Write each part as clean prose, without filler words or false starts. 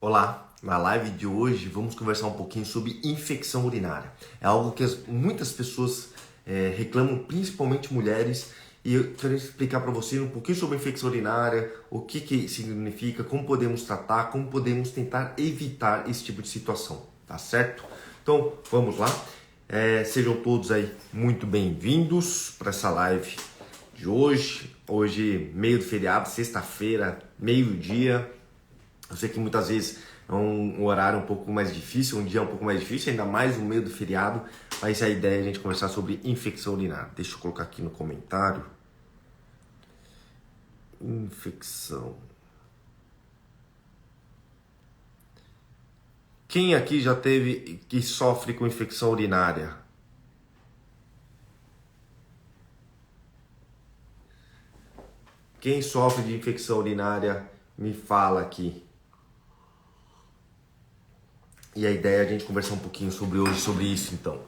Olá, na live de hoje vamos conversar um pouquinho sobre infecção urinária. É algo que muitas pessoas reclamam, principalmente mulheres, e eu quero explicar para você um pouquinho sobre infecção urinária, o que significa, como podemos tratar, como podemos tentar evitar esse tipo de situação, tá certo? Então vamos lá, sejam todos aí muito bem-vindos para essa live de hoje. Hoje, meio do feriado, sexta-feira, meio-dia. Eu sei que muitas vezes é um horário um pouco mais difícil, um dia um pouco mais difícil, ainda mais no meio do feriado, mas a ideia é a gente conversar sobre infecção urinária. Deixa eu colocar aqui no comentário. Infecção. Quem aqui já teve, que sofre com infecção urinária? Quem sofre de infecção urinária, me fala aqui. E a ideia é a gente conversar um pouquinho sobre isso, então.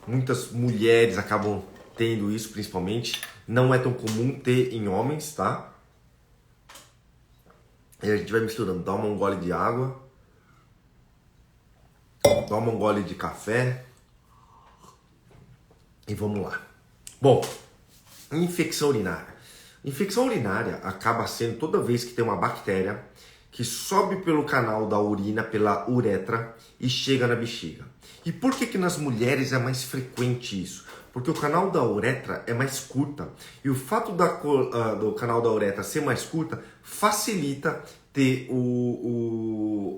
Muitas mulheres acabam tendo isso, principalmente. Não é tão comum ter em homens, tá? E a gente vai misturando. Toma um gole de água. Toma um gole de café. E vamos lá. Bom, infecção urinária. Infecção urinária acaba sendo toda vez que tem uma bactéria que sobe pelo canal da urina, pela uretra, e chega na bexiga. E por que nas mulheres é mais frequente isso? Porque o canal da uretra é mais curta. E o fato do canal da uretra ser mais curta facilita ter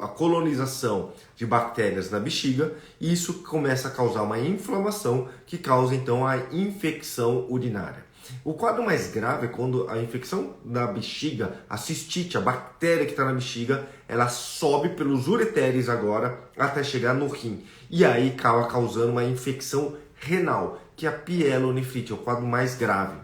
a colonização de bactérias na bexiga, e isso começa a causar uma inflamação que causa então a infecção urinária. O quadro mais grave é quando a infecção da bexiga, a cistite, a bactéria que está na bexiga, ela sobe pelos ureteres agora até chegar no rim. E aí acaba causando uma infecção renal, que é a pielonefrite, é o quadro mais grave.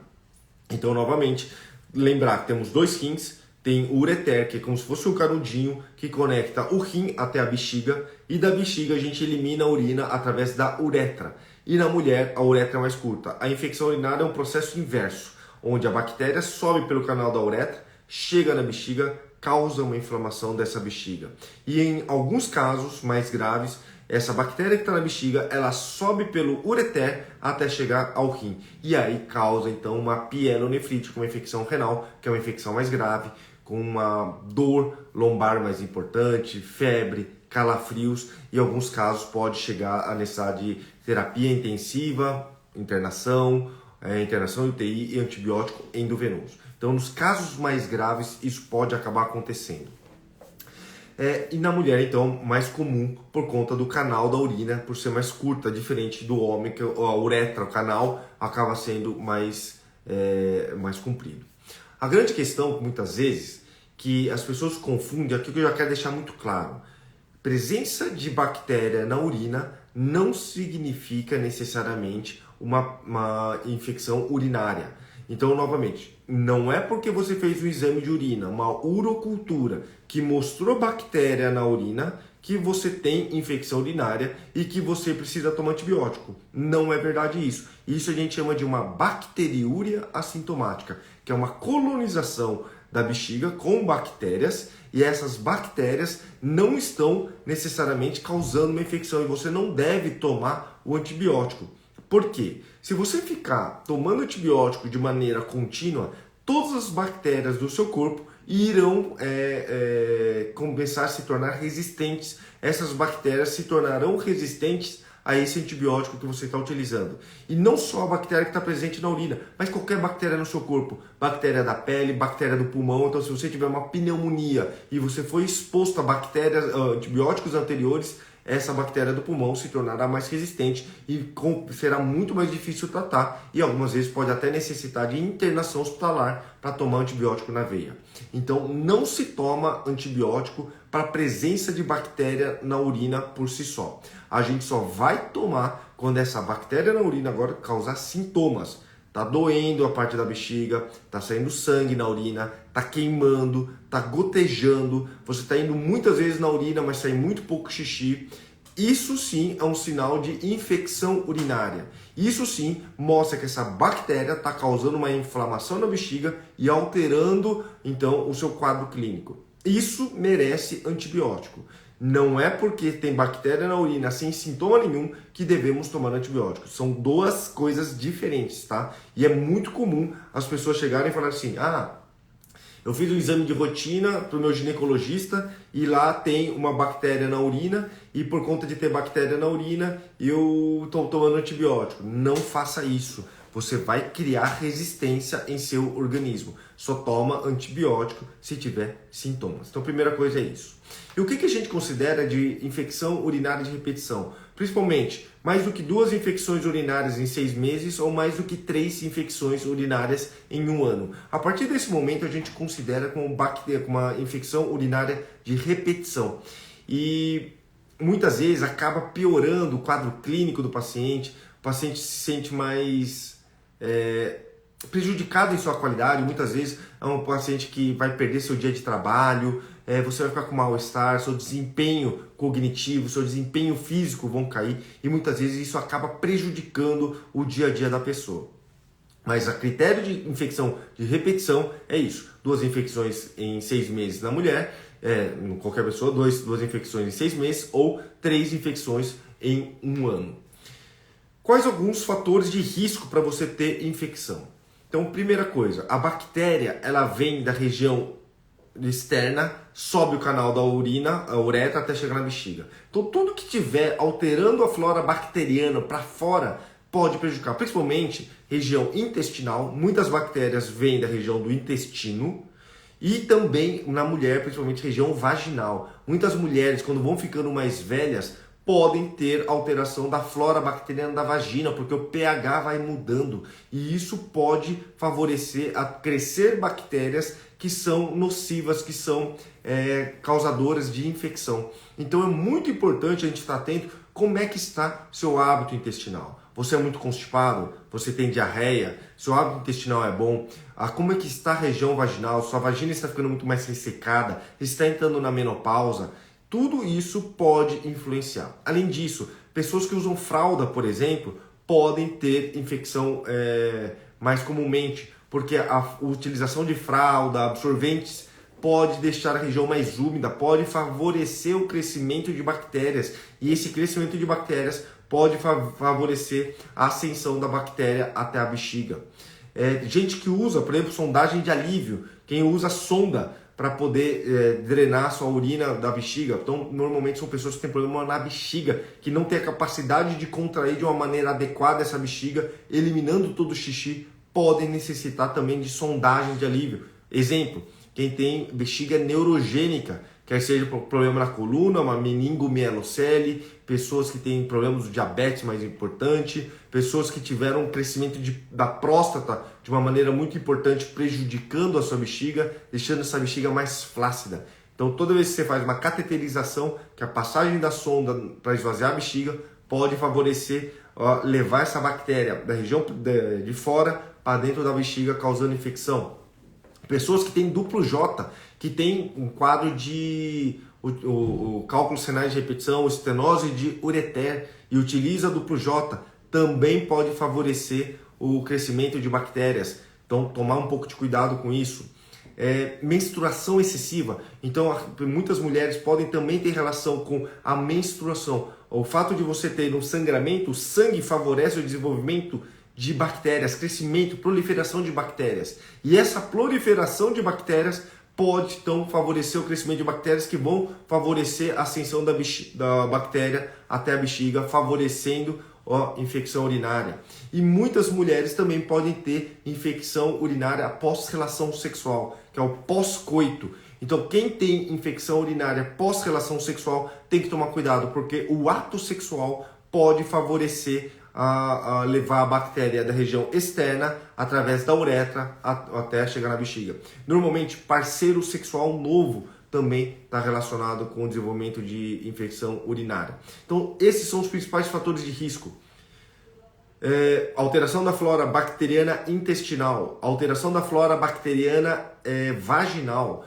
Então, novamente, lembrar que temos dois rins, tem o ureter, que é como se fosse um canudinho que conecta o rim até a bexiga, e da bexiga a gente elimina a urina através da uretra. E na mulher, a uretra é mais curta. A infecção urinária é um processo inverso, onde a bactéria sobe pelo canal da uretra, chega na bexiga, causa uma inflamação dessa bexiga. E em alguns casos mais graves, essa bactéria que está na bexiga, ela sobe pelo ureter até chegar ao rim. E aí causa então uma pielonefrite, uma infecção renal, que é uma infecção mais grave, com uma dor lombar mais importante, febre, calafrios, e em alguns casos pode chegar a necessidade de terapia intensiva, internação em UTI e antibiótico endovenoso. Então, nos casos mais graves, isso pode acabar acontecendo. E na mulher, então, mais comum por conta do canal da urina, por ser mais curta, diferente do homem, que a uretra, o canal, acaba sendo mais comprido. A grande questão, muitas vezes, que as pessoas confundem, aqui que eu já quero deixar muito claro, presença de bactéria na urina não significa necessariamente uma infecção urinária. Então, novamente, não é porque você fez um exame de urina, uma urocultura, que mostrou bactéria na urina, que você tem infecção urinária e que você precisa tomar antibiótico. Não é verdade isso. Isso a gente chama de uma bacteriúria assintomática, que é uma colonização da bexiga com bactérias, e essas bactérias não estão necessariamente causando uma infecção, e você não deve tomar o antibiótico. Por quê? Se você ficar tomando antibiótico de maneira contínua, todas as bactérias do seu corpo irão começar a se tornar resistentes. Essas bactérias se tornarão resistentes a esse antibiótico que você está utilizando. E não só a bactéria que está presente na urina, mas qualquer bactéria no seu corpo. Bactéria da pele, bactéria do pulmão. Então, se você tiver uma pneumonia e você foi exposto a bactérias, antibióticos anteriores, essa bactéria do pulmão se tornará mais resistente e será muito mais difícil tratar, e algumas vezes pode até necessitar de internação hospitalar para tomar antibiótico na veia. Então não se toma antibiótico para presença de bactéria na urina por si só. A gente só vai tomar quando essa bactéria na urina agora causar sintomas. Tá doendo a parte da bexiga, tá saindo sangue na urina, tá queimando, tá gotejando, você tá indo muitas vezes na urina, mas sai muito pouco xixi. Isso sim é um sinal de infecção urinária. Isso sim mostra que essa bactéria está causando uma inflamação na bexiga e alterando então o seu quadro clínico. Isso merece antibiótico. Não é porque tem bactéria na urina sem sintoma nenhum que devemos tomar antibiótico. São duas coisas diferentes, tá? E é muito comum as pessoas chegarem e falarem assim: eu fiz um exame de rotina para o meu ginecologista e lá tem uma bactéria na urina e por conta de ter bactéria na urina eu estou tomando antibiótico. Não faça isso. Você vai criar resistência em seu organismo. Só toma antibiótico se tiver sintomas. Então, a primeira coisa é isso. E o que a gente considera de infecção urinária de repetição? Principalmente, mais do que 2 infecções urinárias em 6 meses ou mais do que 3 infecções urinárias em 1 ano. A partir desse momento, a gente considera como uma infecção urinária de repetição. E muitas vezes acaba piorando o quadro clínico do paciente. O paciente se sente mais prejudicado em sua qualidade. Muitas vezes é um paciente que vai perder seu dia de trabalho, você vai ficar com mal-estar, seu desempenho cognitivo, seu desempenho físico vão cair e muitas vezes isso acaba prejudicando o dia a dia da pessoa. Mas a critério de infecção de repetição é isso: 2 infecções em 6 meses na mulher, qualquer pessoa, 2 infecções em 6 meses ou 3 infecções em 1 ano. Quais alguns fatores de risco para você ter infecção? Então, primeira coisa, a bactéria ela vem da região externa, sobe o canal da urina, a uretra, até chegar na bexiga. Então, tudo que estiver alterando a flora bacteriana para fora pode prejudicar, principalmente região intestinal. Muitas bactérias vêm da região do intestino e também na mulher, principalmente região vaginal. Muitas mulheres, quando vão ficando mais velhas, podem ter alteração da flora bacteriana da vagina, porque o pH vai mudando e isso pode favorecer a crescer bactérias que são nocivas, que são causadoras de infecção. Então é muito importante a gente estar atento como é que está seu hábito intestinal. Você é muito constipado? Você tem diarreia? Seu hábito intestinal é bom? Como é que está a região vaginal? Sua vagina está ficando muito mais ressecada? Está entrando na menopausa? Tudo isso pode influenciar. Além disso, pessoas que usam fralda, por exemplo, podem ter infecção mais comumente, porque a utilização de fralda, absorventes, pode deixar a região mais úmida, pode favorecer o crescimento de bactérias. E esse crescimento de bactérias pode favorecer a ascensão da bactéria até a bexiga. Gente que usa, por exemplo, sondagem de alívio, quem usa sonda para poder drenar sua urina da bexiga. Então, normalmente são pessoas que têm problema na bexiga, que não têm a capacidade de contrair de uma maneira adequada essa bexiga, eliminando todo o xixi, podem necessitar também de sondagem de alívio. Exemplo, quem tem bexiga neurogênica, quer seja problema na coluna, uma meningomielocele, pessoas que têm problemas do diabetes mais importante, pessoas que tiveram um crescimento da próstata de uma maneira muito importante, prejudicando a sua bexiga, deixando essa bexiga mais flácida. Então, toda vez que você faz uma cateterização, que a passagem da sonda para esvaziar a bexiga pode favorecer levar essa bactéria da região de fora para dentro da bexiga, causando infecção. Pessoas que têm duplo J, que tem um quadro de o cálculo renal de repetição, estenose de ureter e utiliza duplo J, também pode favorecer o crescimento de bactérias. Então, tomar um pouco de cuidado com isso. Menstruação excessiva. Então, muitas mulheres podem também ter relação com a menstruação. O fato de você ter um sangramento, o sangue favorece o desenvolvimento de bactérias, crescimento, proliferação de bactérias. E essa proliferação de bactérias pode, então, favorecer o crescimento de bactérias que vão favorecer a ascensão da bactéria até a bexiga, favorecendo a infecção urinária. E muitas mulheres também podem ter infecção urinária após relação sexual, que é o pós-coito. Então, quem tem infecção urinária pós-relação sexual tem que tomar cuidado, porque o ato sexual pode favorecer a levar a bactéria da região externa através da uretra até chegar na bexiga. Normalmente, parceiro sexual novo também está relacionado com o desenvolvimento de infecção urinária. Então, esses são os principais fatores de risco. Alteração da flora bacteriana intestinal, alteração da flora bacteriana vaginal,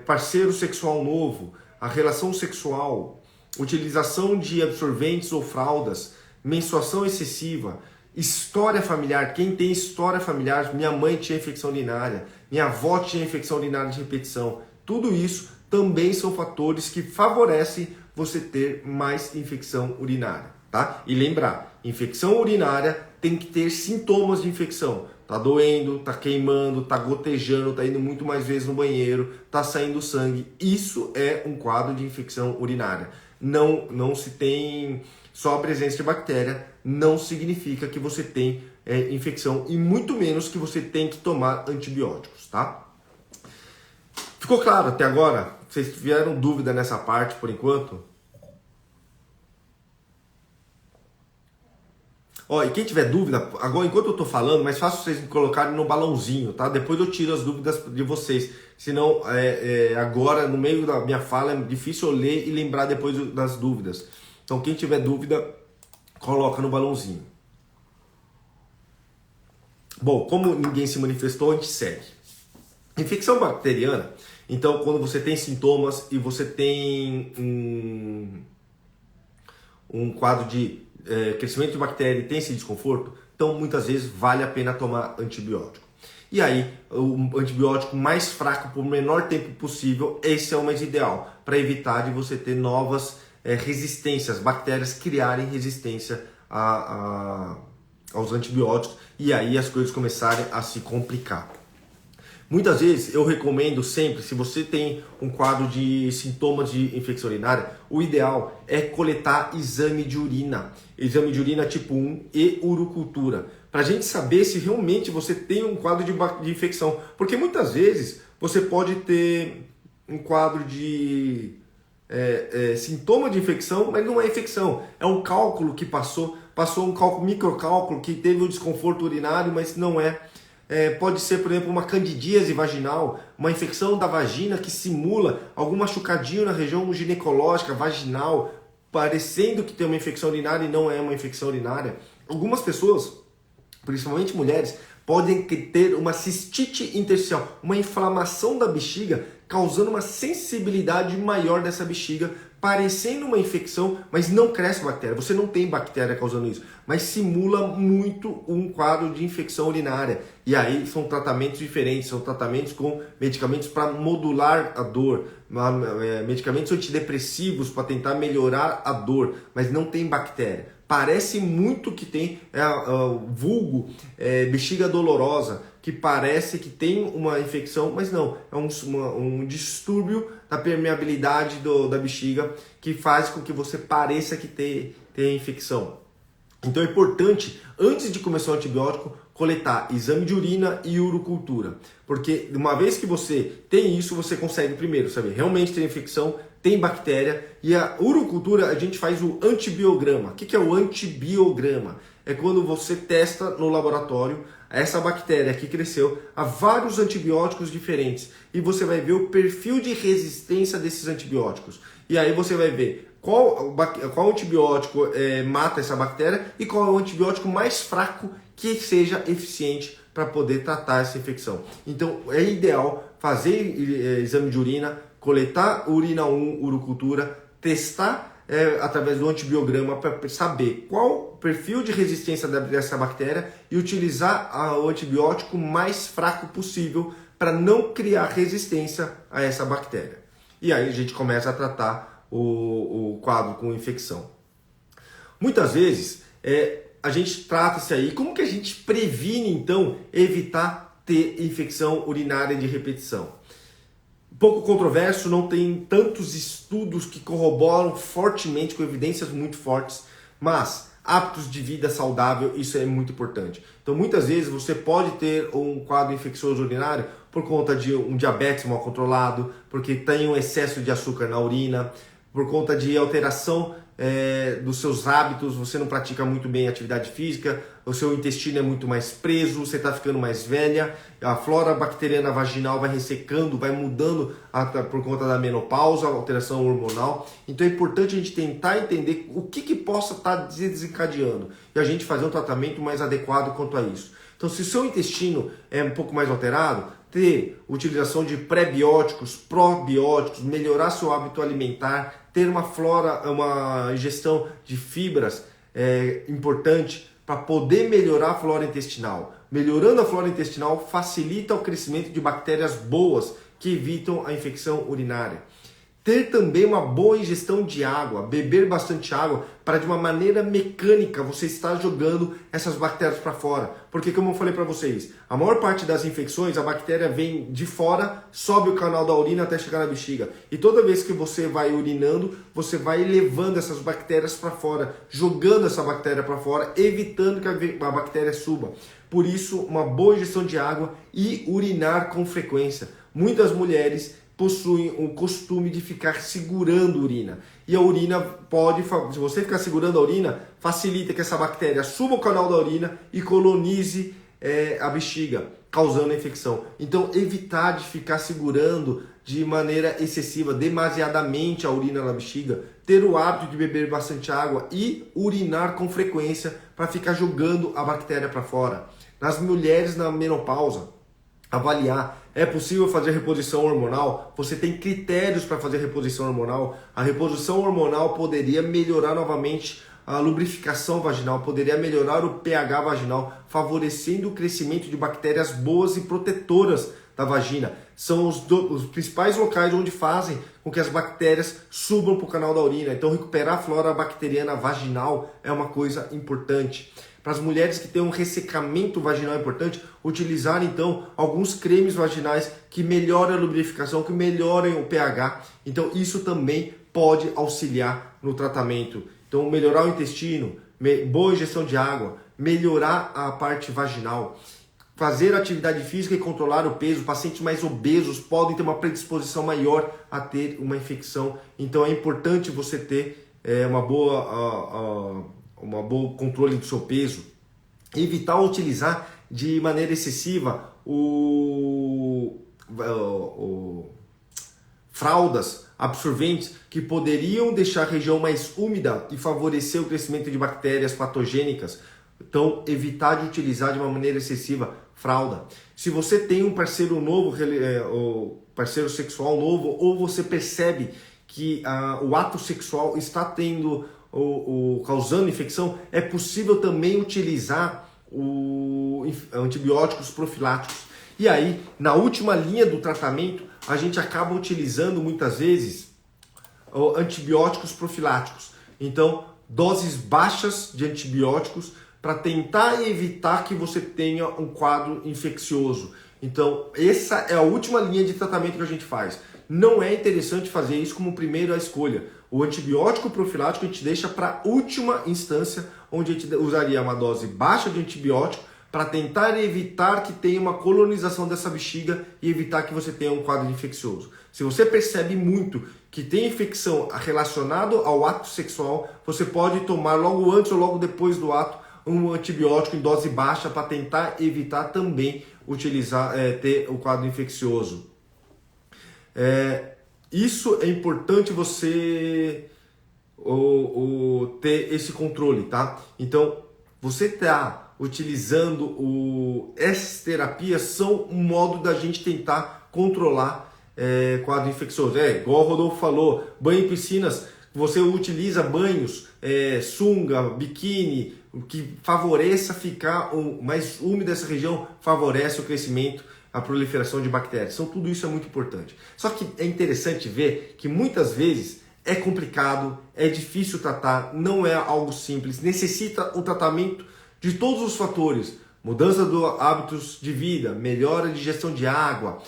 parceiro sexual novo, a relação sexual, utilização de absorventes ou fraldas, menstruação excessiva, história familiar. Quem tem história familiar, minha mãe tinha infecção urinária, minha avó tinha infecção urinária de repetição. Tudo isso também são fatores que favorecem você ter mais infecção urinária, tá? E lembrar, infecção urinária tem que ter sintomas de infecção. Tá doendo, tá queimando, tá gotejando, tá indo muito mais vezes no banheiro, tá saindo sangue. Isso é um quadro de infecção urinária. Não se tem só a presença de bactéria, não significa que você tem infecção e muito menos que você tem que tomar antibióticos, tá? Ficou claro até agora? Vocês tiveram dúvida nessa parte por enquanto? Ó, e quem tiver dúvida, agora enquanto eu tô falando, mais fácil vocês me colocarem no balãozinho, tá? Depois eu tiro as dúvidas de vocês. Senão, agora, no meio da minha fala, é difícil eu ler e lembrar depois das dúvidas. Então, quem tiver dúvida, coloca no balãozinho. Bom, como ninguém se manifestou, a gente segue. Infecção bacteriana, então, quando você tem sintomas e você tem um quadro de crescimento de bactéria e tem esse desconforto, então muitas vezes vale a pena tomar antibiótico. E aí, o antibiótico mais fraco por menor tempo possível, esse é o mais ideal, para evitar de você ter novas resistências, bactérias criarem resistência aos antibióticos e aí as coisas começarem a se complicar. Muitas vezes eu recomendo sempre, se você tem um quadro de sintomas de infecção urinária, o ideal é coletar exame de urina tipo 1 e urocultura, para a gente saber se realmente você tem um quadro de infecção. Porque muitas vezes você pode ter um quadro de sintoma de infecção, mas não é infecção, é um cálculo que passou um cálculo, microcálculo, que teve um desconforto urinário, mas não é. Pode ser, por exemplo, uma candidíase vaginal, uma infecção da vagina que simula algum machucadinho na região ginecológica, vaginal, parecendo que tem uma infecção urinária e não é uma infecção urinária. Algumas pessoas, principalmente mulheres, podem ter uma cistite intersticial, uma inflamação da bexiga, causando uma sensibilidade maior dessa bexiga, parecendo uma infecção, mas não cresce bactéria. Você não tem bactéria causando isso, mas simula muito um quadro de infecção urinária. E aí são tratamentos diferentes, são tratamentos com medicamentos para modular a dor, medicamentos antidepressivos para tentar melhorar a dor, mas não tem bactéria. Parece muito que tem vulgo, bexiga dolorosa, que parece que tem uma infecção, mas não, é um distúrbio da permeabilidade da bexiga que faz com que você pareça que tem infecção. Então é importante, antes de começar o antibiótico, coletar exame de urina e urocultura, porque uma vez que você tem isso, você consegue primeiro saber realmente tem infecção, tem bactéria, e a urocultura a gente faz o antibiograma. O que é o antibiograma? É quando você testa no laboratório essa bactéria que cresceu a vários antibióticos diferentes e você vai ver o perfil de resistência desses antibióticos. E aí você vai ver qual antibiótico mata essa bactéria e qual é o antibiótico mais fraco que seja eficiente para poder tratar essa infecção. Então é ideal fazer exame de urina, coletar urina 1, urocultura, testar através do antibiograma para saber qual o perfil de resistência dessa bactéria e utilizar o antibiótico mais fraco possível para não criar resistência a essa bactéria. E aí a gente começa a tratar o quadro com infecção. Muitas vezes a gente trata isso aí. Como que a gente previne então evitar ter infecção urinária de repetição? Pouco controverso, não tem tantos estudos que corroboram fortemente, com evidências muito fortes, mas hábitos de vida saudável, isso é muito importante. Então muitas vezes você pode ter um quadro infeccioso urinário por conta de um diabetes mal controlado, porque tem um excesso de açúcar na urina, por conta de alteração dos seus hábitos, você não pratica muito bem atividade física, o seu intestino é muito mais preso, você está ficando mais velha, a flora bacteriana vaginal vai ressecando, vai mudando por conta da menopausa, alteração hormonal. Então é importante a gente tentar entender o que possa estar desencadeando e a gente fazer um tratamento mais adequado quanto a isso. Então, se o seu intestino é um pouco mais alterado, ter utilização de pré-bióticos, probióticos, melhorar seu hábito alimentar, ter uma ingestão de fibras importante para poder melhorar a flora intestinal. Melhorando a flora intestinal facilita o crescimento de bactérias boas que evitam a infecção urinária. Ter também uma boa ingestão de água, beber bastante água, para de uma maneira mecânica você estar jogando essas bactérias para fora. Porque como eu falei para vocês, a maior parte das infecções, a bactéria vem de fora, sobe o canal da urina até chegar na bexiga. E toda vez que você vai urinando, você vai levando essas bactérias para fora, jogando essa bactéria para fora, evitando que a bactéria suba. Por isso, uma boa ingestão de água e urinar com frequência. Muitas mulheres possuem o costume de ficar segurando urina. E a urina pode, se você ficar segurando a urina, facilita que essa bactéria suba o canal da urina e colonize a bexiga, causando a infecção. Então, evitar de ficar segurando de maneira excessiva, demasiadamente a urina na bexiga, ter o hábito de beber bastante água e urinar com frequência para ficar jogando a bactéria para fora. Nas mulheres na menopausa, avaliar, é possível fazer reposição hormonal? Você tem critérios para fazer reposição hormonal? A reposição hormonal poderia melhorar novamente a lubrificação vaginal, poderia melhorar o pH vaginal, favorecendo o crescimento de bactérias boas e protetoras da vagina. São os principais locais onde fazem com que as bactérias subam para o canal da urina. Então, recuperar a flora bacteriana vaginal é uma coisa importante. Para as mulheres que têm um ressecamento vaginal importante, utilizar então alguns cremes vaginais que melhoram a lubrificação, que melhoram o pH. Então isso também pode auxiliar no tratamento. Então melhorar o intestino, boa ingestão de água, melhorar a parte vaginal, fazer atividade física e controlar o peso. Pacientes mais obesos podem ter uma predisposição maior a ter uma infecção. Então é importante você ter uma boa controle do seu peso, evitar utilizar de maneira excessiva fraldas absorventes que poderiam deixar a região mais úmida e favorecer o crescimento de bactérias patogênicas. Então, evitar de utilizar de uma maneira excessiva fralda. Se você tem um parceiro novo, parceiro sexual novo, ou você percebe que o ato sexual está tendo causando infecção, é possível também utilizar antibióticos profiláticos. E aí, na última linha do tratamento, a gente acaba utilizando muitas vezes antibióticos profiláticos. Então, doses baixas de antibióticos para tentar evitar que você tenha um quadro infeccioso. Então, essa é a última linha de tratamento que a gente faz. Não é interessante fazer isso como primeira escolha. O antibiótico profilático a gente deixa para a última instância, onde a gente usaria uma dose baixa de antibiótico para tentar evitar que tenha uma colonização dessa bexiga e evitar que você tenha um quadro infeccioso. Se você percebe muito que tem infecção relacionada ao ato sexual, você pode tomar logo antes ou logo depois do ato um antibiótico em dose baixa para tentar evitar também ter o quadro infeccioso. Isso é importante você ter esse controle, tá? Então, você tá utilizando essas terapias são um modo da gente tentar controlar quadro infeccioso. Igual o Rodolfo falou, banho em piscinas, você utiliza banhos, sunga, biquíni, que favoreça ficar mais úmido essa região, favorece o crescimento, a proliferação de bactérias. Então tudo isso é muito importante. Só que é interessante ver que muitas vezes é complicado, é difícil tratar, não é algo simples, necessita um tratamento de todos os fatores, mudança dos hábitos de vida, melhora de gestão de água,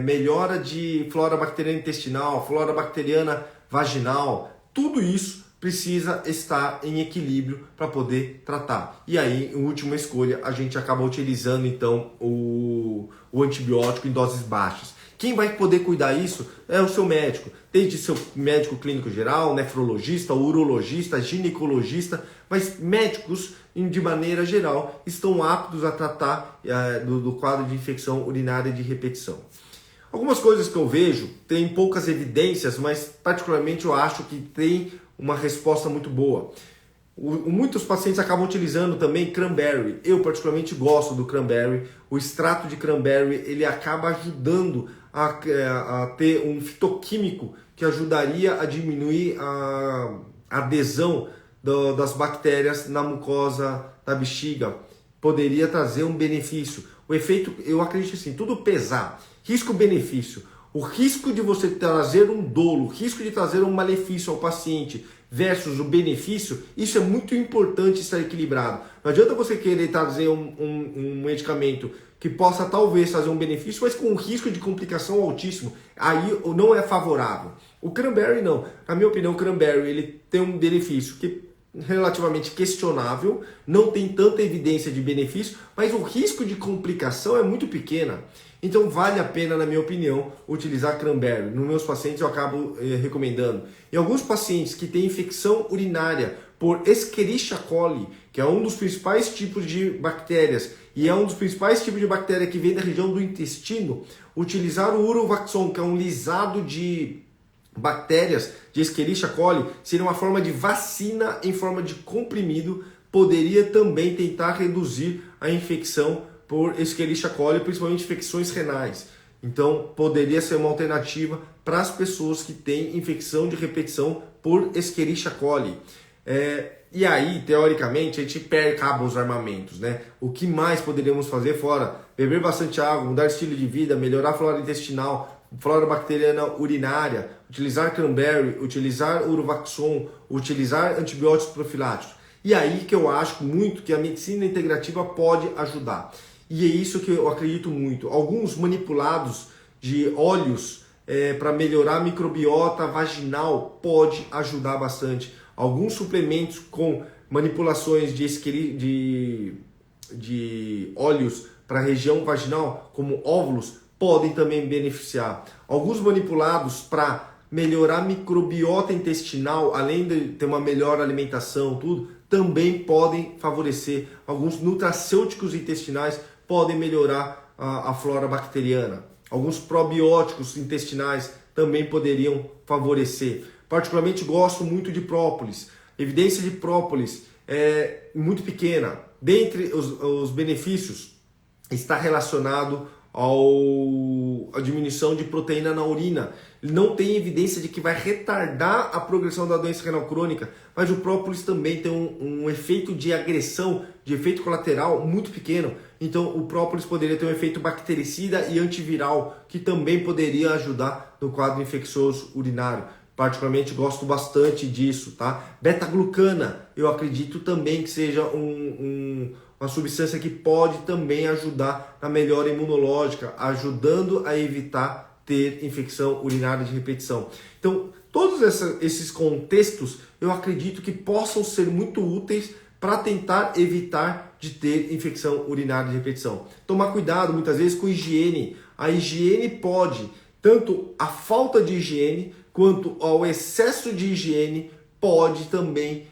melhora de flora bacteriana intestinal, flora bacteriana vaginal, tudo isso precisa estar em equilíbrio para poder tratar. E aí, em última escolha, a gente acaba utilizando então o antibiótico em doses baixas. Quem vai poder cuidar isso é o seu médico, desde seu médico clínico geral, nefrologista, urologista, ginecologista, mas médicos, de maneira geral, estão aptos a tratar do quadro de infecção urinária de repetição. Algumas coisas que eu vejo, tem poucas evidências, mas particularmente eu acho que tem uma resposta muito boa. Muitos pacientes acabam utilizando também cranberry. Eu particularmente gosto do cranberry. O extrato de cranberry ele acaba ajudando a ter um fitoquímico que ajudaria a diminuir a adesão das bactérias na mucosa da bexiga. Poderia trazer um benefício. O efeito, eu acredito assim, tudo pesar. Risco-benefício. O risco de você trazer um dolo, o risco de trazer um malefício ao paciente versus o benefício, isso é muito importante estar equilibrado. Não adianta você querer trazer um medicamento que possa talvez trazer um benefício, mas com um risco de complicação altíssimo. Aí não é favorável. O cranberry não. Na minha opinião, o cranberry ele tem um benefício que relativamente questionável, não tem tanta evidência de benefício, mas o risco de complicação é muito pequena. Então vale a pena, na minha opinião, utilizar cranberry. Nos meus pacientes eu acabo recomendando. Em alguns pacientes que têm infecção urinária por Escherichia coli, que é um dos principais tipos de bactérias, e é um dos principais tipos de bactéria que vem da região do intestino, utilizar o Urivaxon, que é um lisado de bactérias de Escherichia coli, seria uma forma de vacina em forma de comprimido, poderia também tentar reduzir a infecção por Escherichia coli, principalmente infecções renais. Então, poderia ser uma alternativa para as pessoas que têm infecção de repetição por Escherichia coli. E aí, teoricamente, a gente acaba os armamentos, né? O que mais poderíamos fazer fora? Beber bastante água, mudar estilo de vida, melhorar a flora intestinal, flora bacteriana urinária, utilizar cranberry, utilizar Urivaxon, utilizar antibióticos profiláticos. E aí que eu acho muito que a medicina integrativa pode ajudar. E é isso que eu acredito muito. Alguns manipulados de óleos para melhorar a microbiota vaginal pode ajudar bastante. Alguns suplementos com manipulações de óleos para a região vaginal, como óvulos, podem também beneficiar. Alguns manipulados para melhorar a microbiota intestinal, além de ter uma melhor alimentação, tudo, também podem favorecer. Alguns nutracêuticos intestinais podem melhorar a flora bacteriana. Alguns probióticos intestinais também poderiam favorecer. Particularmente gosto muito de própolis. Evidência de própolis é muito pequena. Dentre os benefícios está relacionado à diminuição de proteína na urina. Não tem evidência de que vai retardar a progressão da doença renal crônica, mas o própolis também tem um efeito de agressão, de efeito colateral muito pequeno. Então o própolis poderia ter um efeito bactericida e antiviral, que também poderia ajudar no quadro infeccioso urinário. Particularmente gosto bastante disso, tá? Beta-glucana, eu acredito também que seja uma substância que pode também ajudar na melhora imunológica, ajudando a evitar ter infecção urinária de repetição. Então, todos esses contextos eu acredito que possam ser muito úteis para tentar evitar de ter infecção urinária de repetição. Tomar cuidado muitas vezes com higiene. A higiene pode, tanto a falta de higiene quanto ao excesso de higiene pode também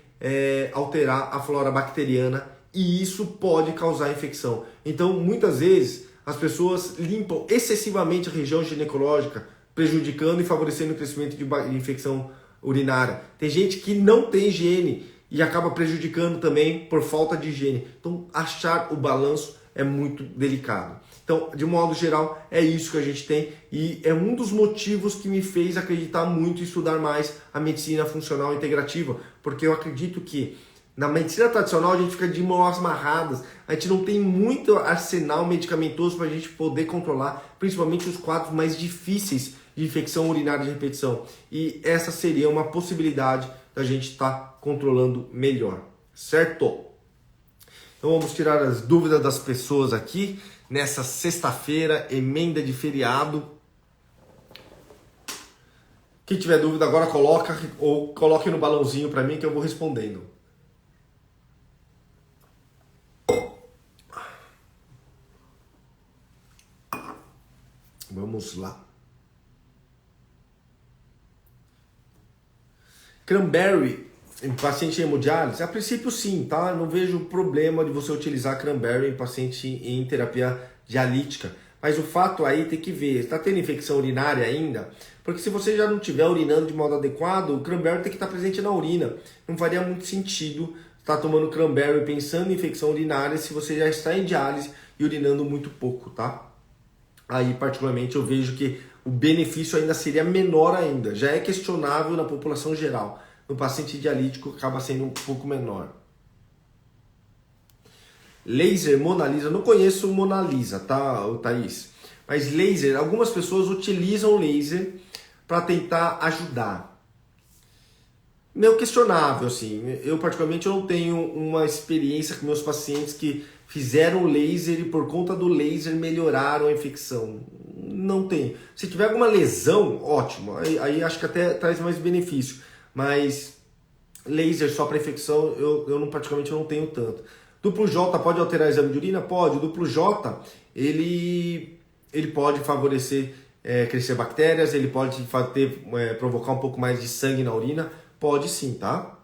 alterar a flora bacteriana e isso pode causar infecção. Então, muitas vezes, as pessoas limpam excessivamente a região ginecológica, prejudicando e favorecendo o crescimento de infecção urinária. Tem gente que não tem higiene e acaba prejudicando também por falta de higiene. Então, achar o balanço é muito delicado. Então, de modo geral, é isso que a gente tem e é um dos motivos que me fez acreditar muito e estudar mais a medicina funcional integrativa, porque eu acredito que na medicina tradicional a gente fica de mãos amarradas, a gente não tem muito arsenal medicamentoso para a gente poder controlar, principalmente os quadros mais difíceis de infecção urinária de repetição. E essa seria uma possibilidade da gente estar controlando melhor, certo? Então vamos tirar as dúvidas das pessoas aqui, nessa sexta-feira, emenda de feriado. Quem tiver dúvida agora coloque no balãozinho para mim que eu vou respondendo. Vamos lá. Cranberry em paciente em hemodiálise? A princípio sim, tá? Não vejo problema de você utilizar cranberry em paciente em terapia dialítica. Mas o fato aí tem que ver, está tendo infecção urinária ainda? Porque se você já não estiver urinando de modo adequado, o cranberry tem que estar presente na urina. Não faria muito sentido está tomando cranberry pensando em infecção urinária se você já está em diálise e urinando muito pouco, tá? Aí, particularmente, eu vejo que o benefício ainda seria menor ainda. Já é questionável na população geral. No paciente dialítico acaba sendo um pouco menor. Laser Mona Lisa, não conheço Mona Lisa, tá, Thaís? Mas laser, algumas pessoas utilizam laser para tentar ajudar. Meio questionável, assim. Eu, particularmente, eu não tenho uma experiência com meus pacientes que fizeram laser e por conta do laser melhoraram a infecção. Não tem. Se tiver alguma lesão, ótimo. Aí acho que até traz mais benefício. Mas laser só para infecção, eu não, praticamente eu não tenho tanto. Duplo J pode alterar o exame de urina? Pode. O duplo J, ele pode favorecer crescer bactérias, ele pode provocar um pouco mais de sangue na urina. Pode sim, tá?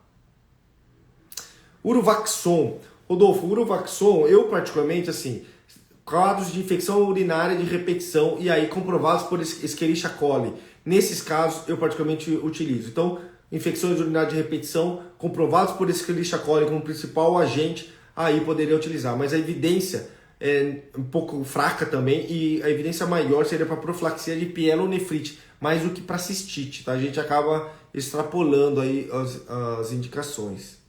Urovaxon. Rodolfo, Urovaxon, eu particularmente, assim, quadros de infecção urinária de repetição e aí comprovados por Escherichia coli. Nesses casos, eu particularmente utilizo. Então, infecções urinárias de repetição comprovados por Escherichia coli como principal agente, aí poderia utilizar. Mas a evidência é um pouco fraca também e a evidência maior seria para profilaxia de pielonefrite, mais do que para cistite, tá? A gente acaba extrapolando aí as indicações.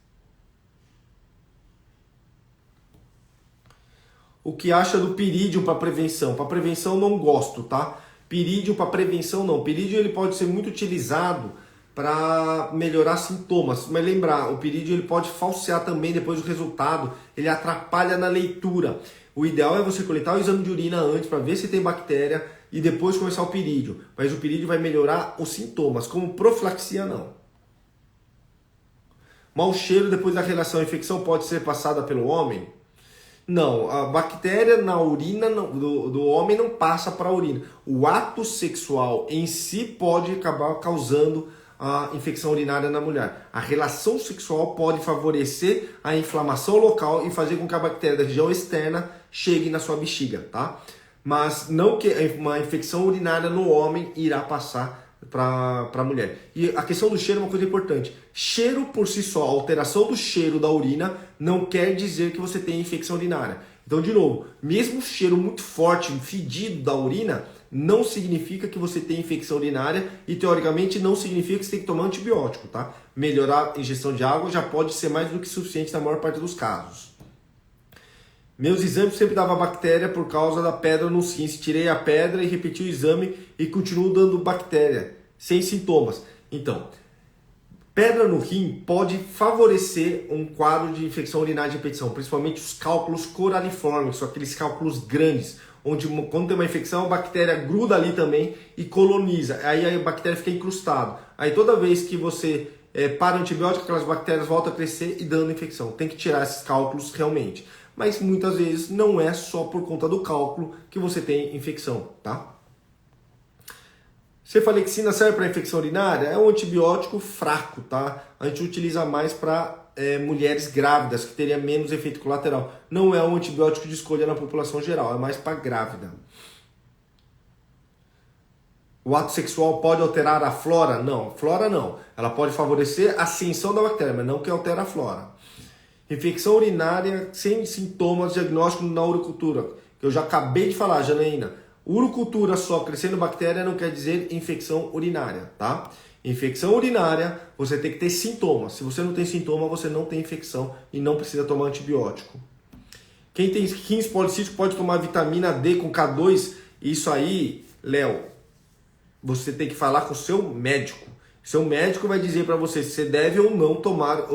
O que acha do pirídio para prevenção? Para prevenção não gosto, tá? Pirídio para prevenção não. Pirídio ele pode ser muito utilizado para melhorar sintomas, mas lembrar, o pirídio ele pode falsear também depois do resultado, ele atrapalha na leitura. O ideal é você coletar o exame de urina antes para ver se tem bactéria e depois começar o pirídio, mas o pirídio vai melhorar os sintomas, como profilaxia não. Mau cheiro depois da relação, a infecção pode ser passada pelo homem? Não, a bactéria na urina do homem não passa para a urina. O ato sexual em si pode acabar causando a infecção urinária na mulher. A relação sexual pode favorecer a inflamação local e fazer com que a bactéria da região externa chegue na sua bexiga, tá? Mas não que uma infecção urinária no homem irá passar para a mulher. E a questão do cheiro é uma coisa importante. Cheiro por si só, alteração do cheiro da urina não quer dizer que você tem infecção urinária. Então, de novo, mesmo cheiro muito forte, fedido da urina, não significa que você tem infecção urinária e, teoricamente, não significa que você tem que tomar antibiótico, tá? Melhorar a ingestão de água já pode ser mais do que suficiente na maior parte dos casos. Meus exames sempre dava bactéria por causa da pedra nos rins. Tirei a pedra e repeti o exame e continuo dando bactéria, sem sintomas. Então, pedra no rim pode favorecer um quadro de infecção urinária de repetição, principalmente os cálculos coraliformes, são aqueles cálculos grandes, onde quando tem uma infecção, a bactéria gruda ali também e coloniza. Aí a bactéria fica incrustada. Aí toda vez que você para o antibiótico, aquelas bactérias voltam a crescer e dando infecção. Tem que tirar esses cálculos realmente. Mas muitas vezes não é só por conta do cálculo que você tem infecção, tá? Cefalexina serve para infecção urinária? É um antibiótico fraco, tá? A gente utiliza mais para mulheres grávidas, que teria menos efeito colateral. Não é um antibiótico de escolha na população geral, é mais para grávida. O ato sexual pode alterar a flora? Não, flora não. Ela pode favorecer a ascensão da bactéria, mas não que altera a flora. Infecção urinária sem sintomas, diagnóstico na urocultura. Que eu já acabei de falar, Janaína. Urocultura só crescendo bactéria não quer dizer infecção urinária, tá? Infecção urinária, você tem que ter sintomas. Se você não tem sintoma, você não tem infecção e não precisa tomar antibiótico. Quem tem rins policísticos pode tomar vitamina D com K2. Isso aí, Léo, você tem que falar com o seu médico. Seu médico vai dizer para você se você deve ou não tomar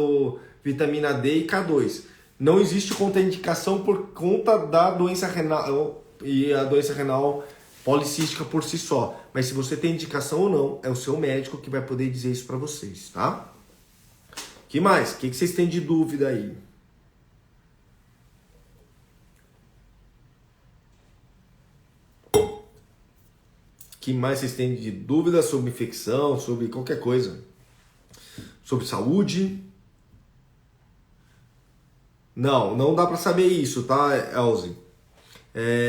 vitamina D e K2. Não existe contraindicação por conta da doença renal e a doença renal policística por si só. Mas se você tem indicação ou não, é o seu médico que vai poder dizer isso para vocês, tá? Que mais? O que vocês têm de dúvida aí? Que mais vocês têm de dúvida sobre infecção, sobre qualquer coisa? Sobre saúde? Não dá para saber isso, tá, Elze?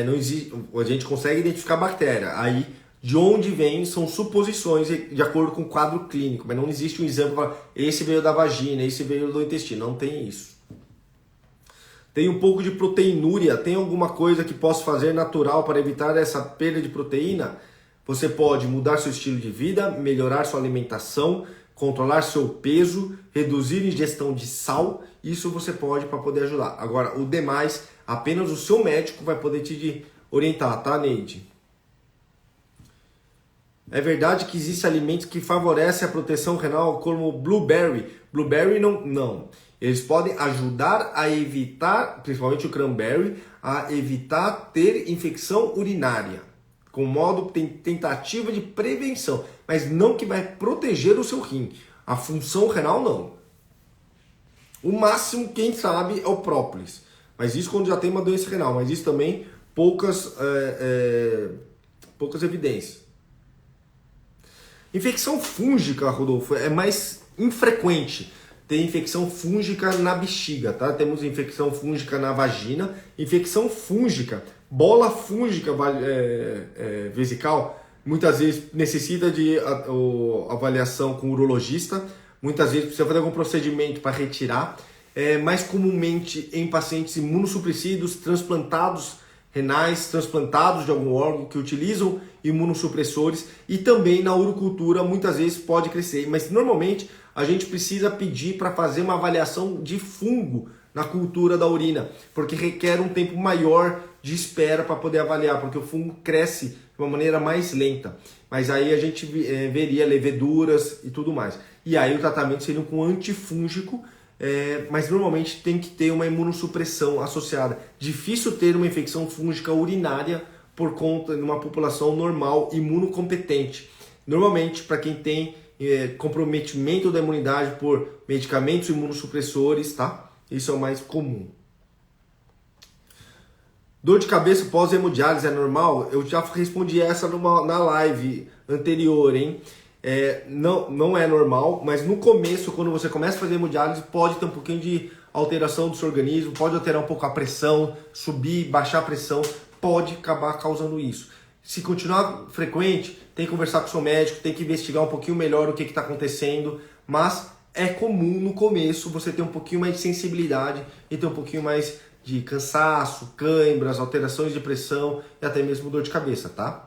Não existe, a gente consegue identificar a bactéria. Aí, de onde vem, são suposições de acordo com o quadro clínico, mas não existe um exame para esse veio da vagina, esse veio do intestino, não tem isso. Tem um pouco de proteinúria, tem alguma coisa que posso fazer natural para evitar essa perda de proteína? Você pode mudar seu estilo de vida, melhorar sua alimentação, controlar seu peso, reduzir a ingestão de sal, isso você pode para poder ajudar. Agora, o demais, apenas o seu médico vai poder te orientar, tá, Neide? É verdade que existem alimentos que favorecem a proteção renal, como blueberry. Blueberry não. Eles podem ajudar a evitar, principalmente o cranberry, a evitar ter infecção urinária, com modo tentativa de prevenção, mas não que vai proteger o seu rim. A função renal não. O máximo, quem sabe, é o própolis. Mas isso quando já tem uma doença renal, mas isso também poucas evidências. Infecção fúngica, Rodolfo, é mais infrequente. Tem infecção fúngica na bexiga, tá? Temos infecção fúngica na vagina, infecção fúngica, bola fúngica vesical, muitas vezes necessita de avaliação com o urologista, muitas vezes precisa fazer algum procedimento para retirar, mais comumente em pacientes imunossuprimidos, transplantados renais, transplantados de algum órgão que utilizam imunossupressores, e também na urocultura muitas vezes pode crescer, mas normalmente a gente precisa pedir para fazer uma avaliação de fungo na cultura da urina, porque requer um tempo maior de espera para poder avaliar, porque o fungo cresce de uma maneira mais lenta, mas aí a gente veria leveduras e tudo mais, e aí o tratamento seria com antifúngico, mas normalmente tem que ter uma imunossupressão associada. Difícil ter uma infecção fúngica urinária por conta de uma população normal, imunocompetente. Normalmente, para quem tem comprometimento da imunidade por medicamentos imunossupressores, tá? Isso é o mais comum. Dor de cabeça pós-hemodiálise é normal? Eu já respondi essa na live anterior, hein? Não é normal, mas no começo, quando você começa a fazer hemodiálise, pode ter um pouquinho de alteração do seu organismo, pode alterar um pouco a pressão, subir, baixar a pressão, pode acabar causando isso. Se continuar frequente, tem que conversar com o seu médico, tem que investigar um pouquinho melhor o que está acontecendo, mas é comum no começo você ter um pouquinho mais de sensibilidade e ter um pouquinho mais de cansaço, cãibras, alterações de pressão e até mesmo dor de cabeça, tá?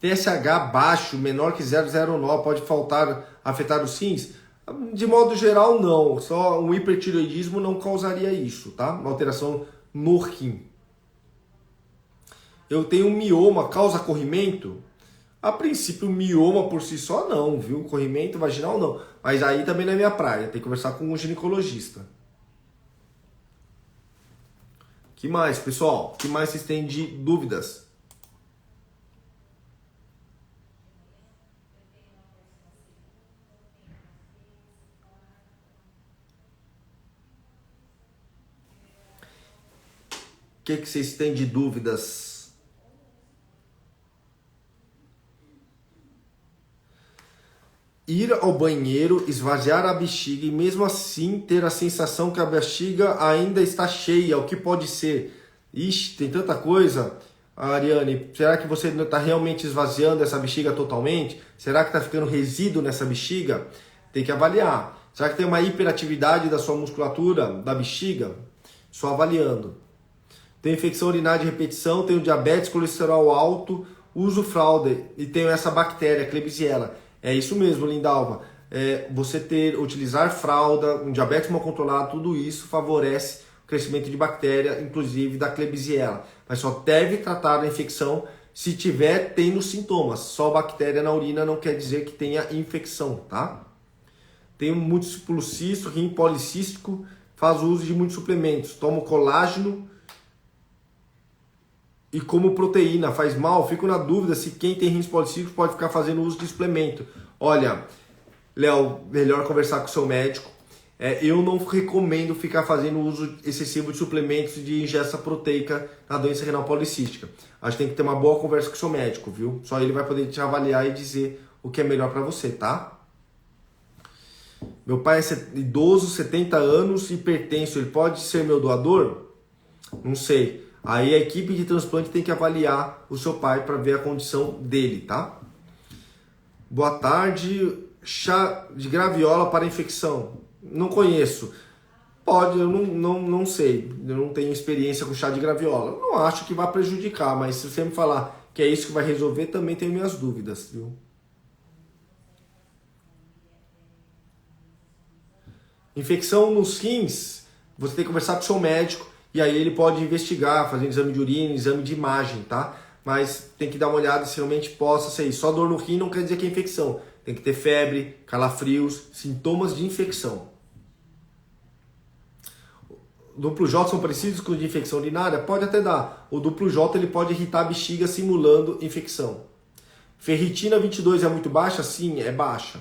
TSH baixo, menor que 0,09, pode afetar os rins? De modo geral, não. Só um hipertireoidismo não causaria isso, tá? Uma alteração no rim. Eu tenho um mioma, causa corrimento? A princípio, mioma por si só não, viu? Corrimento vaginal não. Mas aí também não é minha praia, tem que conversar com um ginecologista. Que mais, pessoal? Que mais vocês têm de dúvidas? O que vocês têm de dúvidas? Ir ao banheiro, esvaziar a bexiga e mesmo assim ter a sensação que a bexiga ainda está cheia. O que pode ser? Ixi, tem tanta coisa. Ariane, será que você está realmente esvaziando essa bexiga totalmente? Será que está ficando resíduo nessa bexiga? Tem que avaliar. Será que tem uma hiperatividade da sua musculatura, da bexiga? Só avaliando. Tenho infecção urinária de repetição, tenho diabetes, colesterol alto, uso fralda e tenho essa bactéria, Klebsiella. É isso mesmo, Lindalva. Você utilizar fralda, um diabetes mal controlado, tudo isso favorece o crescimento de bactéria, inclusive da Klebsiella. Mas só deve tratar a infecção se tiver tendo sintomas. Só bactéria na urina não quer dizer que tenha infecção, tá? Tenho múltiplo cisto, rim policístico, faz uso de muitos suplementos. Tomo colágeno e como proteína, faz mal? Fico na dúvida se quem tem rins policísticos pode ficar fazendo uso de suplemento. Olha, Léo, melhor conversar com o seu médico. Eu não recomendo ficar fazendo uso excessivo de suplementos de ingesta proteica na doença renal policística. A gente tem que ter uma boa conversa com o seu médico, viu? Só ele vai poder te avaliar e dizer o que é melhor para você, tá? Meu pai é idoso, 70 anos, hipertenso. Ele pode ser meu doador? Não sei. Aí a equipe de transplante tem que avaliar o seu pai para ver a condição dele, tá? Boa tarde. Chá de graviola para infecção? Não conheço. Pode, eu não sei, eu não tenho experiência com chá de graviola. Eu não acho que vai prejudicar, mas se você me falar que é isso que vai resolver, também tenho minhas dúvidas, viu? Infecção nos rins, você tem que conversar com o seu médico e aí ele pode investigar, fazer um exame de urina, exame de imagem, tá? Mas tem que dar uma olhada se realmente possa ser isso. Só dor no rim não quer dizer que é infecção. Tem que ter febre, calafrios, sintomas de infecção. Duplo J são parecidos com o de infecção urinária? Pode até dar. O duplo J ele pode irritar a bexiga simulando infecção. Ferritina 22 é muito baixa? Sim, é baixa.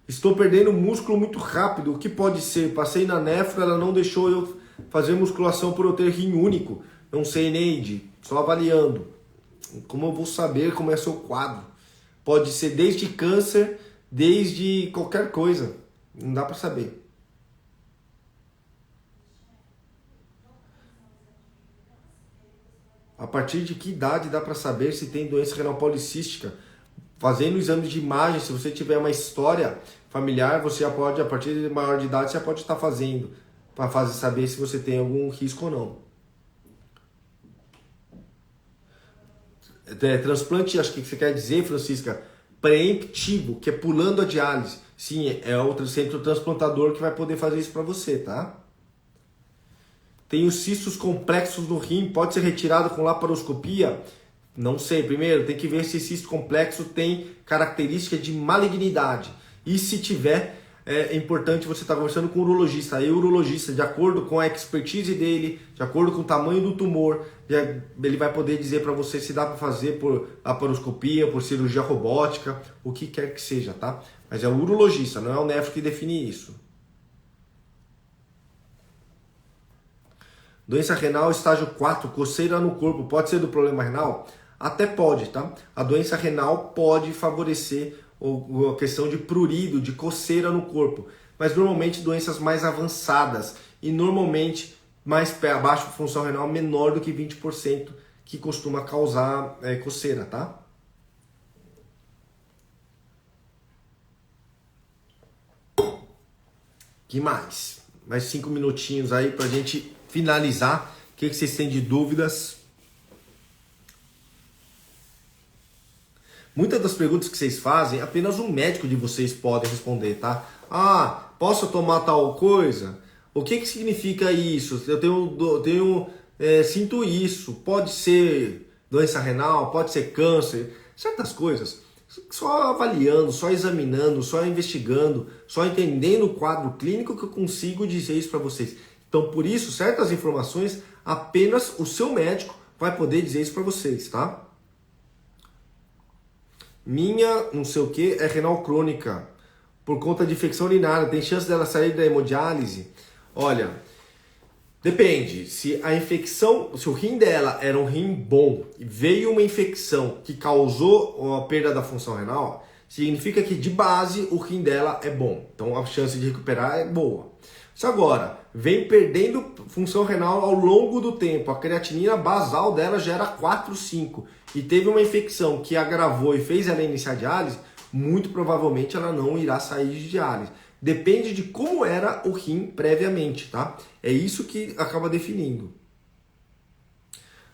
Estou perdendo músculo muito rápido. O que pode ser? Passei na nefra, ela não deixou eu fazer musculação por eu ter rim único. Não sei, Neide. Só avaliando. Como eu vou saber como é seu quadro? Pode ser desde câncer, desde qualquer coisa. Não dá para saber. A partir de que idade dá para saber se tem doença renal policística? Fazendo exames de imagem, se você tiver uma história familiar, você já pode, a partir de maior de idade, você já pode estar fazendo, para saber se você tem algum risco ou não. Transplante, acho que você quer dizer, Francisca, preemptivo, que é pulando a diálise. Sim, é outro centro transplantador que vai poder fazer isso para você, tá? Tem os cistos complexos no rim, pode ser retirado com laparoscopia? Não sei. Primeiro, tem que ver se esse cisto complexo tem característica de malignidade. E se tiver, é importante você estar conversando com o urologista. Aí o urologista, de acordo com a expertise dele, de acordo com o tamanho do tumor, ele vai poder dizer para você se dá para fazer por laparoscopia, por cirurgia robótica, o que quer que seja, tá? Mas é o urologista, não é o nefro que define isso. Doença renal estágio 4, coceira no corpo, pode ser do problema renal? Até pode, tá? A doença renal pode favorecer a questão de prurido, de coceira no corpo. Mas normalmente doenças mais avançadas e normalmente mais abaixo da função renal menor do que 20% que costuma causar coceira, tá? Que mais? Mais 5 minutinhos aí pra gente finalizar. O que vocês têm de dúvidas? Muitas das perguntas que vocês fazem, apenas um médico de vocês pode responder, tá? Ah, posso tomar tal coisa? O que significa isso? Sinto isso. Pode ser doença renal, pode ser câncer, certas coisas. Só avaliando, só examinando, só investigando, só entendendo o quadro clínico que eu consigo dizer isso para vocês. Então, por isso, certas informações, apenas o seu médico vai poder dizer isso para vocês, tá? Minha, não sei o que, é renal crônica, por conta de infecção urinária. Tem chance dela sair da hemodiálise? Olha, depende. Se a infecção, se o rim dela era um rim bom e veio uma infecção que causou a perda da função renal, significa que de base o rim dela é bom. Então a chance de recuperar é boa. Se agora vem perdendo função renal ao longo do tempo, a creatinina basal dela já era 4, 5 e teve uma infecção que agravou e fez ela iniciar a diálise, muito provavelmente ela não irá sair de diálise. Depende de como era o rim previamente, tá? É isso que acaba definindo.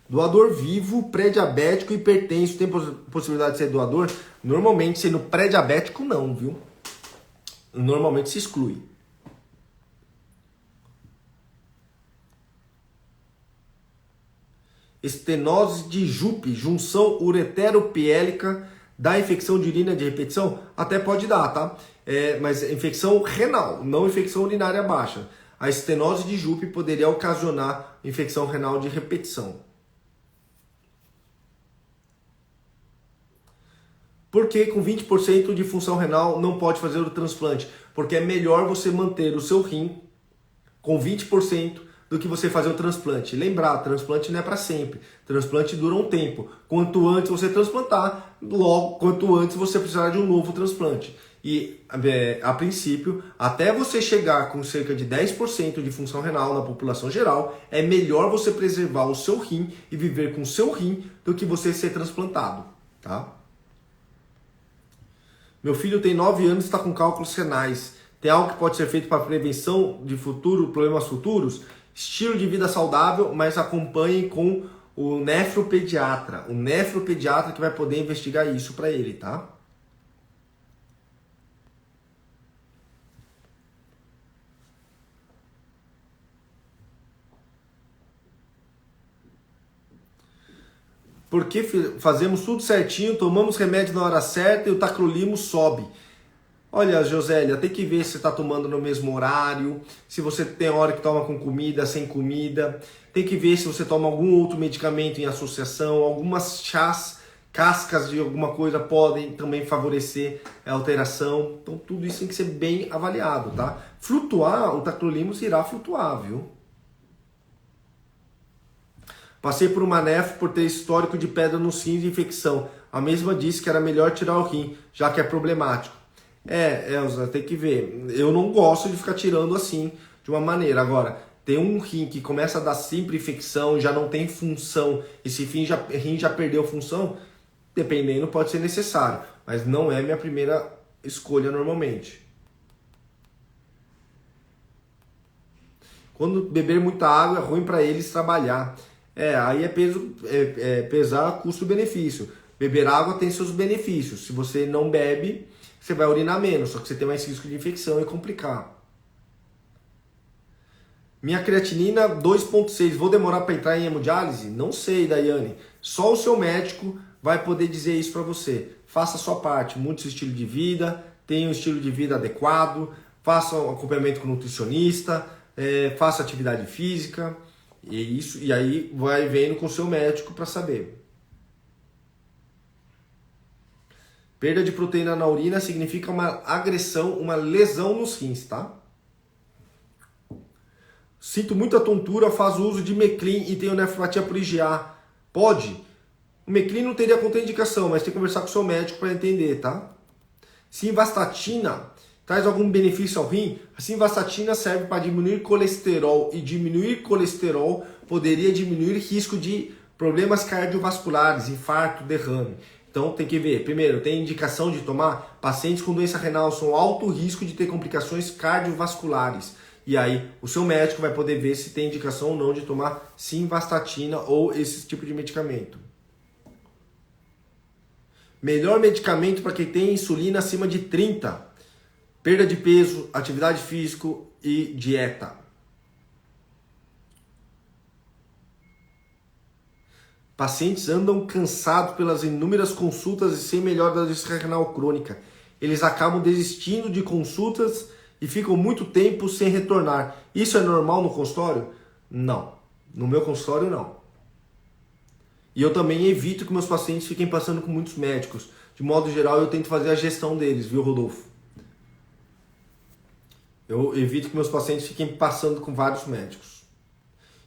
Doador vivo, pré-diabético, hipertenso, tem possibilidade de ser doador? Normalmente, sendo pré-diabético, não, viu? Normalmente se exclui. Estenose de Jupe, junção ureteropiélica da infecção de urina de repetição? Até pode dar, tá? Mas infecção renal, não infecção urinária baixa. A estenose de Jupe poderia ocasionar infecção renal de repetição. Por que com 20% de função renal não pode fazer o transplante? Porque é melhor você manter o seu rim com 20% do que você fazer o transplante. Lembrar, transplante não é para sempre. Transplante dura um tempo. Quanto antes você transplantar, logo, quanto antes você precisará de um novo transplante. E, a princípio, até você chegar com cerca de 10% de função renal na população geral, é melhor você preservar o seu rim e viver com o seu rim do que você ser transplantado, tá? Meu filho tem 9 anos e está com cálculos renais. Tem algo que pode ser feito para prevenção de problemas futuros? Estilo de vida saudável, mas acompanhe com o nefropediatra. O nefropediatra que vai poder investigar isso para ele, tá? Porque fazemos tudo certinho, tomamos remédio na hora certa e o tacrolimus sobe. Olha, Josélia, tem que ver se você está tomando no mesmo horário, se você tem hora que toma com comida, sem comida. Tem que ver se você toma algum outro medicamento em associação. Algumas chás, cascas de alguma coisa podem também favorecer a alteração. Então tudo isso tem que ser bem avaliado, tá? Flutuar, o tacrolimus irá flutuar, viu? Passei por uma nefro por ter histórico de pedra nos rins e infecção. A mesma disse que era melhor tirar o rim, já que é problemático. Elza, tem que ver. Eu não gosto de ficar tirando assim, de uma maneira. Agora, tem um rim que começa a dar sempre infecção, já não tem função, esse rim já perdeu função, dependendo pode ser necessário. Mas não é minha primeira escolha normalmente. Quando beber muita água é ruim para eles trabalhar. Aí é pesar custo-benefício. Beber água tem seus benefícios. Se você não bebe, você vai urinar menos, só que você tem mais risco de infecção e complicar. Minha creatinina 2,6, vou demorar para entrar em hemodiálise? Não sei, Daiane. Só o seu médico vai poder dizer isso para você. Faça a sua parte, mude seu estilo de vida, tenha um estilo de vida adequado, faça um acompanhamento com nutricionista, faça atividade física. E aí vai vendo com o seu médico para saber. Perda de proteína na urina significa uma agressão, uma lesão nos rins, tá? Sinto muita tontura, faz uso de Meclin e tenho nefropatia por IgA. Pode? O Meclin não teria contraindicação, mas tem que conversar com o seu médico para entender, tá? Simvastatina traz algum benefício ao rim? A simvastatina serve para diminuir colesterol e diminuir colesterol poderia diminuir risco de problemas cardiovasculares, infarto, derrame. Então tem que ver, primeiro, tem indicação de tomar pacientes com doença renal, são alto risco de ter complicações cardiovasculares. E aí o seu médico vai poder ver se tem indicação ou não de tomar simvastatina ou esse tipo de medicamento. Melhor medicamento para quem tem insulina acima de 30. Perda de peso, atividade física e dieta. Pacientes andam cansados pelas inúmeras consultas e sem melhora da doença renal crônica. Eles acabam desistindo de consultas e ficam muito tempo sem retornar. Isso é normal no consultório? Não. No meu consultório, não. E eu também evito que meus pacientes fiquem passando com muitos médicos. De modo geral, eu tento fazer a gestão deles, viu, Rodolfo? Eu evito que meus pacientes fiquem passando com vários médicos.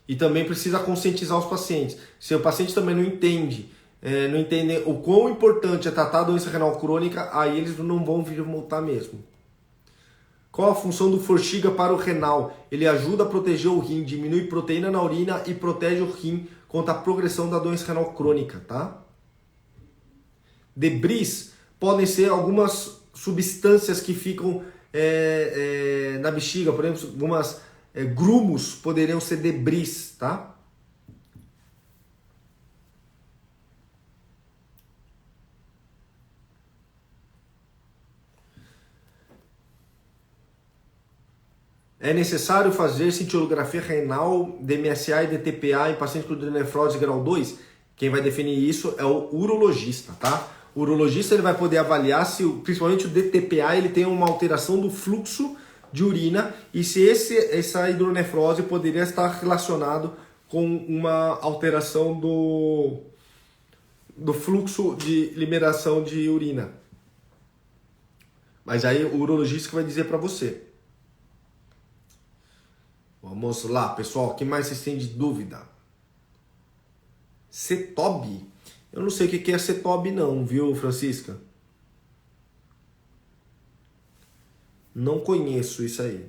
E também precisa conscientizar os pacientes. Se o paciente também não entende o quão importante é tratar a doença renal crônica, aí eles não vão vir voltar mesmo. Qual a função do Forxiga para o renal? Ele ajuda a proteger o rim, diminui proteína na urina e protege o rim contra a progressão da doença renal crônica, tá? Debris podem ser algumas substâncias que ficam na bexiga, por exemplo, algumas grumos poderiam ser debris, tá? É necessário fazer cintilografia renal, DMSA e DTPA em pacientes com nefrose grau 2? Quem vai definir isso é o urologista, tá? O urologista ele vai poder avaliar se, principalmente o DTPA, ele tem uma alteração do fluxo de urina e se essa hidronefrose poderia estar relacionado com uma alteração do fluxo de liberação de urina. Mas aí o urologista que vai dizer para você. Vamos lá, pessoal. O que mais vocês têm de dúvida? Cetob? Eu não sei o que é Cetob não, viu, Francisca? Não conheço isso aí.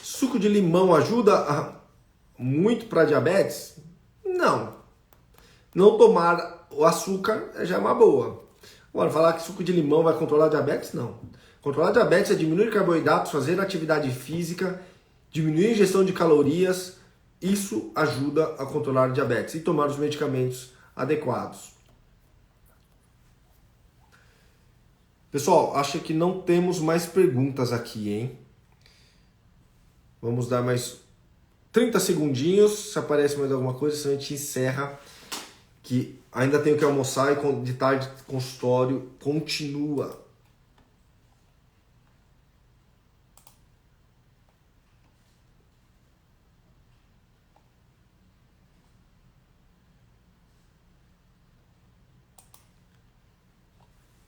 Suco de limão ajuda muito para diabetes? Não. Não tomar o açúcar já é uma boa. Agora, falar que suco de limão vai controlar a diabetes? Não. Controlar a diabetes é diminuir carboidratos, fazer atividade física, diminuir a ingestão de calorias. Isso ajuda a controlar a diabetes e tomar os medicamentos adequados. Pessoal, acho que não temos mais perguntas aqui, hein? Vamos dar mais 30 segundinhos, se aparece mais alguma coisa, senão a gente encerra, que ainda tenho que almoçar e de tarde o consultório continua.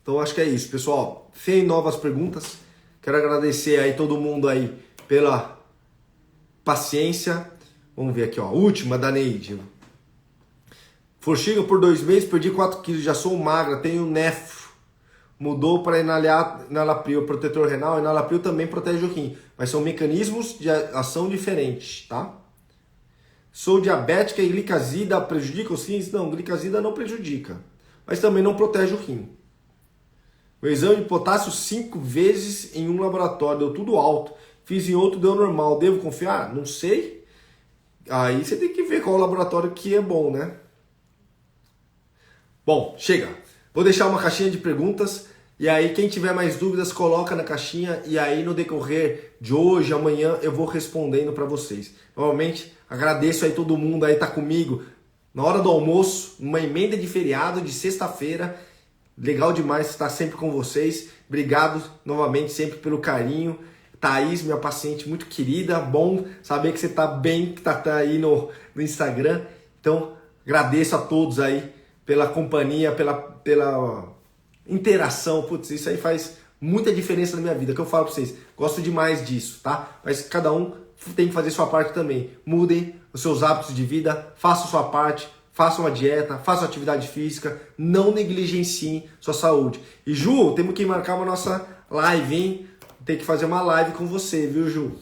Então acho que é isso, pessoal. Sem novas perguntas. Quero agradecer aí todo mundo aí pela paciência. Vamos ver aqui, ó. Última da Neide. Forxiga por 2 meses, perdi 4 quilos, já sou magra, tenho nefro. Mudou para enalapril, protetor renal. Enalapril também protege o rim, mas são mecanismos de ação diferentes, tá? Sou diabética e glicazida prejudica os rins? Não, glicazida não prejudica, mas também não protege o rim. O exame de potássio 5 vezes em um laboratório, deu tudo alto. Fiz em outro, deu normal. Devo confiar? Não sei. Aí você tem que ver qual laboratório que é bom, né? Bom, chega. Vou deixar uma caixinha de perguntas. E aí quem tiver mais dúvidas, coloca na caixinha. E aí no decorrer de hoje, amanhã, eu vou respondendo para vocês. Novamente, agradeço aí todo mundo aí tá comigo na hora do almoço, numa emenda de feriado de sexta-feira. Legal demais estar sempre com vocês. Obrigado novamente sempre pelo carinho. Thaís, minha paciente muito querida. Bom saber que você está bem, que tá aí no Instagram. Então, agradeço a todos aí pela companhia, pela interação. Putz, isso aí faz muita diferença na minha vida, que eu falo para vocês. Gosto demais disso, tá? Mas cada um tem que fazer sua parte também. Mudem os seus hábitos de vida, façam sua parte. Façam uma dieta, façam atividade física, não negligenciem sua saúde. E Ju, temos que marcar uma nossa live, hein? Tem que fazer uma live com você, viu, Ju?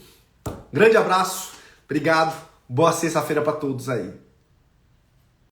Grande abraço, obrigado, boa sexta-feira para todos aí.